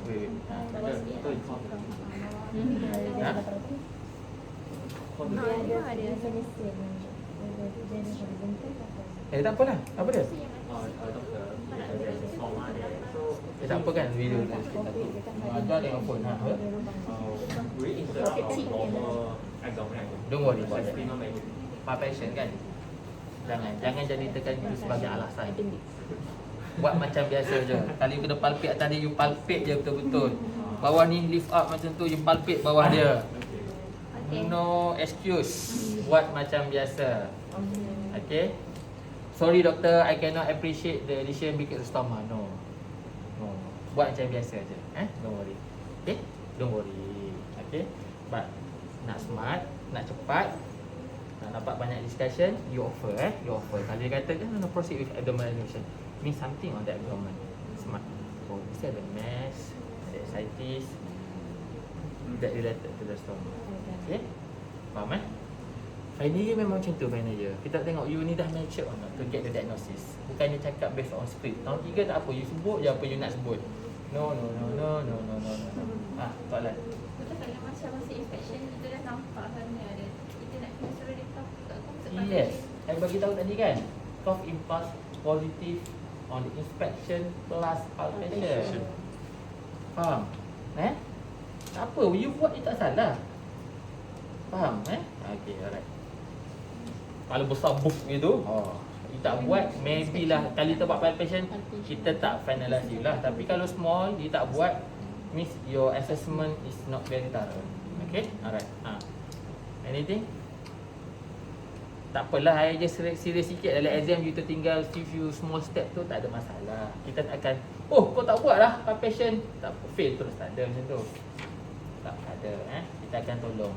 Wait. Ha? Tak apalah. Apa dia? Doktor, stoma dia. So, Tak apa kan video tu sikit satu. Ajar dengan phone. we interrupt our normal abdominal. Don't worry about that. Spinal magnet. Palpation kan? Jangan jadikan itu sebagai alasan. Buat macam biasa je. Kalau you kena palpate atas dia, you palpate je betul-betul. Bawah ni lift up macam tu, you palpate bawah dia. No excuse. Buat macam biasa. Okay? Sorry doktor, I cannot appreciate the addition because of stoma. No. Buat macam biasa je. Don't worry. Okay? Don't worry. Okay? But nak smart, nak cepat, nak dapat banyak discussion, you offer. You offer. Kalau dia kata kan, no, proceed with abdominal examination. Means something on the abdomen. Smart. Oh, mesti ada mass, ada ascites that related to the stoma. Okay? Faham Final year memang macam tu final year. Kita tengok you ni dah mature or not to get the diagnosis. Bukannya cakap based on script. Tahun 3 tak apa, you sebut je apa you nak sebut. No. Soalan. Betul tak yang macam masa inspection kita dah nampak kan ada kita nak kena suruh dia tahu kat konsep Yes. I bagi tahu tadi kan. Cough impulse positive on the inspection plus palpation. Faham? Tak apa, you buat you tak salah. Faham Okay, alright. Kalau besar book gitu, you tak buat, maybe lah kali kita buat palpation, kita tak finalize you lah. Tapi kalau small, you tak buat, means your assessment is not very thorough. Okay, alright. Anything? Tak apalah, I just serius sikit dalam exam you tertinggal few small step tu, tak ada masalah. Kita tak akan, kau tak buat lah palpation, tak apa, fail terus, tak ada macam tu. Tak ada, kita akan tolong.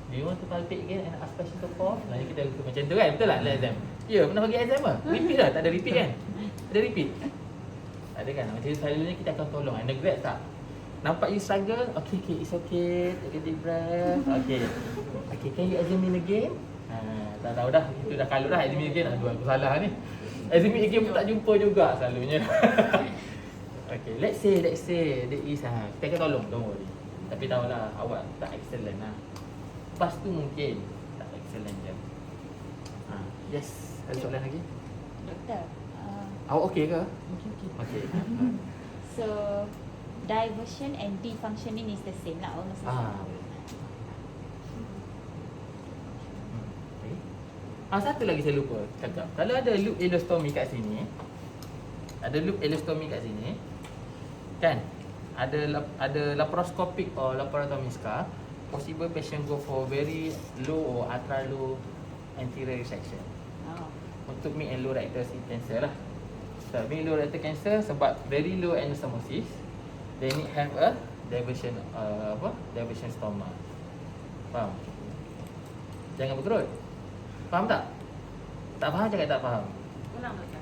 Do you want to palpate again and ask question to pause? Nanti kita macam tu kan, betul tak dalam exam? Ya, pernah bagi exam apa? Repeat lah, tak ada repeat kan? Ada repeat? Tak ada kan? Macam selalunya kita akan tolong. Undergrad tak? Nampak you struggle? Okay, it's okay. Take a deep breath. Okay, can you examine again? Tak tahu dah, itu dah kalut dah examine again. Aduh, aku salah ni. Examine again pun tak jumpa juga selalunya. Okay, let's say there is kita akan tolong, don't worry. Tapi tahulah awak tak excellent lah. Lepas tu mungkin tak excellent je. Yes, ada soalan lagi? Doktor, Awak okey ke? Okey. so diversion and defunctioning is the same lah, almost the same. Okay. Satu lagi saya lupa cakap. Kalau ada loop elastomy kat sini, kan? Ada laparoscopic or laparotomy scar, possible patient go for very low or ultra low anterior resection untuk mid and low rectal cancer lah. So, mid low rectal cancer sebab very low anastomosis, they need have a diversion diversion stoma. Faham? Jangan berkerut. Faham tak? Tak faham cakap tak faham. Ulang doktor.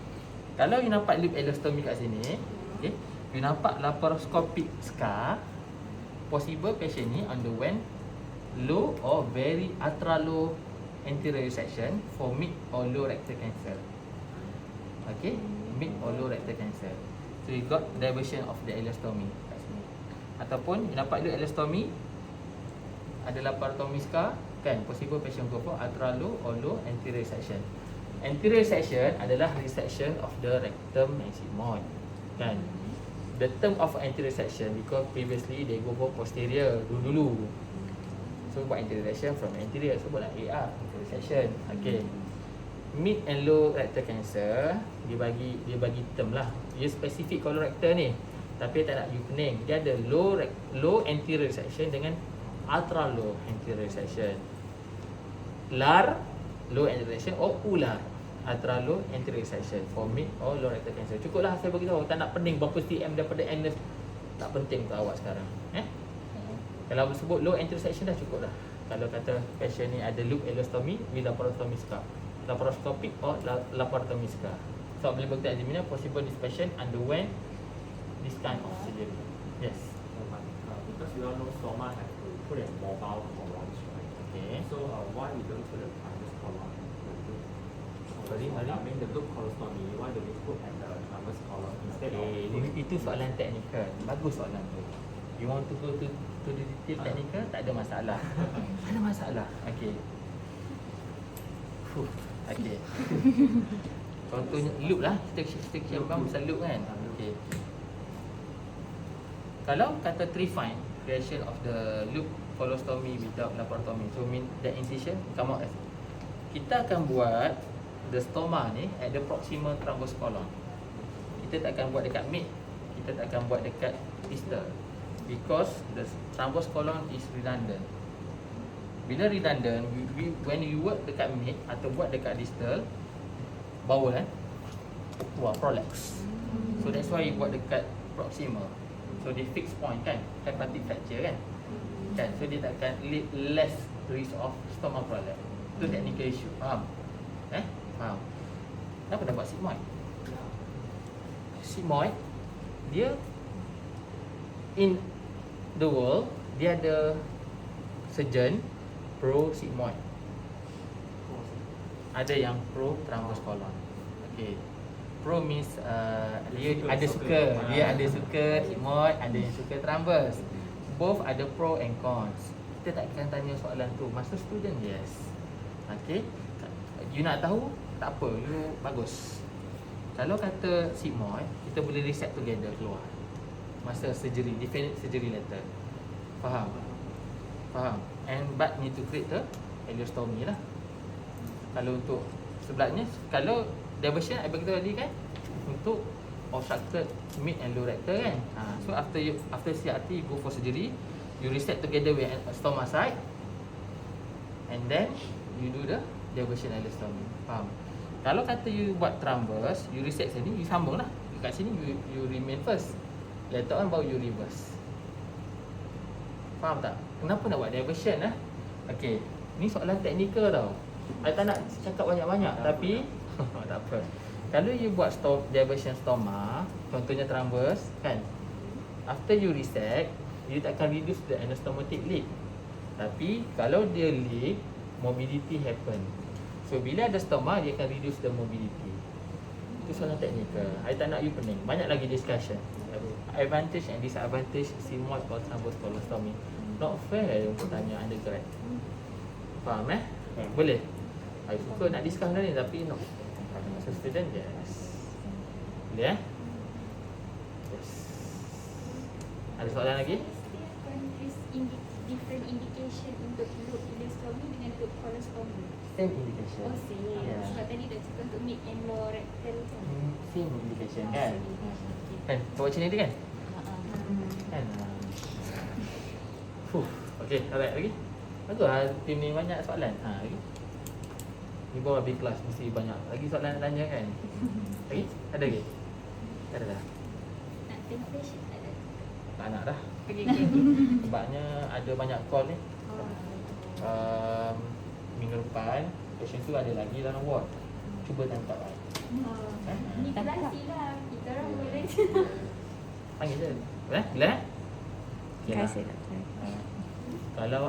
Kalau you nampak loop elastomy kat sini, okay, you nampak laparoscopic scar, possible patient ni underwent low or very ultra low anterior resection for mid or low rectal cancer. Okay, mid or low rectal cancer. So you got diversion of the elastomy kat sini. Ataupun you nampak loop elastomy, ada laparotomy scar, kan, possible patient go for ultra low or low anterior resection. Anterior resection adalah resection of the rectum and sigmoid, kan. The term of anterior resection because previously they go for posterior dulu. So buat anterior resection from anterior, so buatlah AR anterior resection. Okay. Mid and low rectal cancer dia bagi term lah. Dia spesifik colorectal ni. Tapi tak nak you pening. Dia ada low anterior resection dengan ultra low anterior resection. LAR, low anterior resection, or ULAR, ultra low anterior resection for mid or low rectal cancer. Cukuplah saya beritahu, tak nak pening berapa cm daripada anus. Tak penting untuk awak sekarang. Kalau sebut low anterior resection dah cukup dah. Kalau kata patient ni ada loop elastomy with laparotomy scar, laparoscopic or laparotomy scar. So bila berkata examiner, possible this patient underwent this kind of surgery. Yes. Because we all know stoma has to put in mobile colons, right? Okay. So why we don't put a transverse colon? Sorry. I mean the loop colostomy, why do we put at the transverse colon instead of? Itu soalan teknikal. Bagus soalan tu. You want to go to the detail technical, tak ada masalah. Tak ada masalah. Okay. Okay. Contohnya loop lah. Kita kira pasal loop kan. Okay. Kalau kata trifine, creation of the loop colostomy without laparotomy, so mean that incision come out as, kita akan buat the stoma ni at the proximal transverse colon. Kita tak akan buat dekat mid, kita tak akan buat dekat distal, because the transverse colon is redundant. Bila redundant, when you work dekat mid atau buat dekat distal, bawah kan, wah, prolapse. So that's why you buat dekat proximal. So dia fix point kan, hepatic fracture kan. So dia takkan less risk of stoma prolapse. Itu technical issue. Faham? Faham. Kenapa dah buat sigmoid? Sigmoid, dia in the world, dia ada surgeon pro sigmoid, ada yang pro transverse colon. Okay. Pro means dia ada suka sigmoid, ada yang suka transverse. Both ada pro and cons. Kita tak akan tanya soalan tu. Masa student, yes. Okay. You nak tahu? Tak apa, you bagus. Kalau kata sigmoid, kita boleh reset together keluar masa surgery, definite surgery letter. Faham? Faham? And but need to create the elastomy lah. Kalau untuk sebelahnya, kalau diversion I beritahu tadi kan, untuk obstructed mid and low rectal kan. So after CRT you go for surgery, you reset together with stoma side, and then you do the diversion elastomy. Faham? Kalau kata you buat transverse, you reset sini, you sambung lah. Kat sini you remain first, later on baru you reverse. Faham tak? Kenapa nak buat diversion lah? Okay, ni soalan teknikal tau. I tak nak cakap banyak-banyak, tapi tak apa. Kalau you buat diversion stoma, contohnya transverse kan, after you reset, you takkan reduce the anastomotic leak. Tapi kalau dia leak, mobility happen. So bila ada stoma, dia akan reduce the mobility. Itu soalan teknikal. I tak nak you pening. Banyak lagi discussion. Advantage and disadvantage sigmoid or transverse colostomy. Not fair untuk tanya undergrad. Faham Faham. Boleh? I suka nak discuss benda ni tapi no. Masa student, yes. Boleh Yes. Ada soalan lagi? Different indication untuk loop ileostomy dengan loop colostomy. Same indication. Oh, same. Yeah. Sebab tadi dah cakap untuk mid and lower rectal kan. Same indication Oh, kan? same indication, okay. Kan? Kau baca ni dia kan? Ha. Kan? Okay, alright lagi. Bagus lah, tim ni banyak soalan. Lagi. Ni bawa habis kelas, mesti banyak lagi soalan nak tanya kan? Lagi? Ada lagi? Tak ada dah? Nak tengok patient tak ada. Tak nak dah. Okay. Sebabnya ada banyak call ni. Minggu depan, patient tu ada lagi dalam ward. Cuba tangkap lah. Ni kelasi lah. Kita orang boleh. Panggil je. Boleh? Okay lah. Kasih doktor. Kalau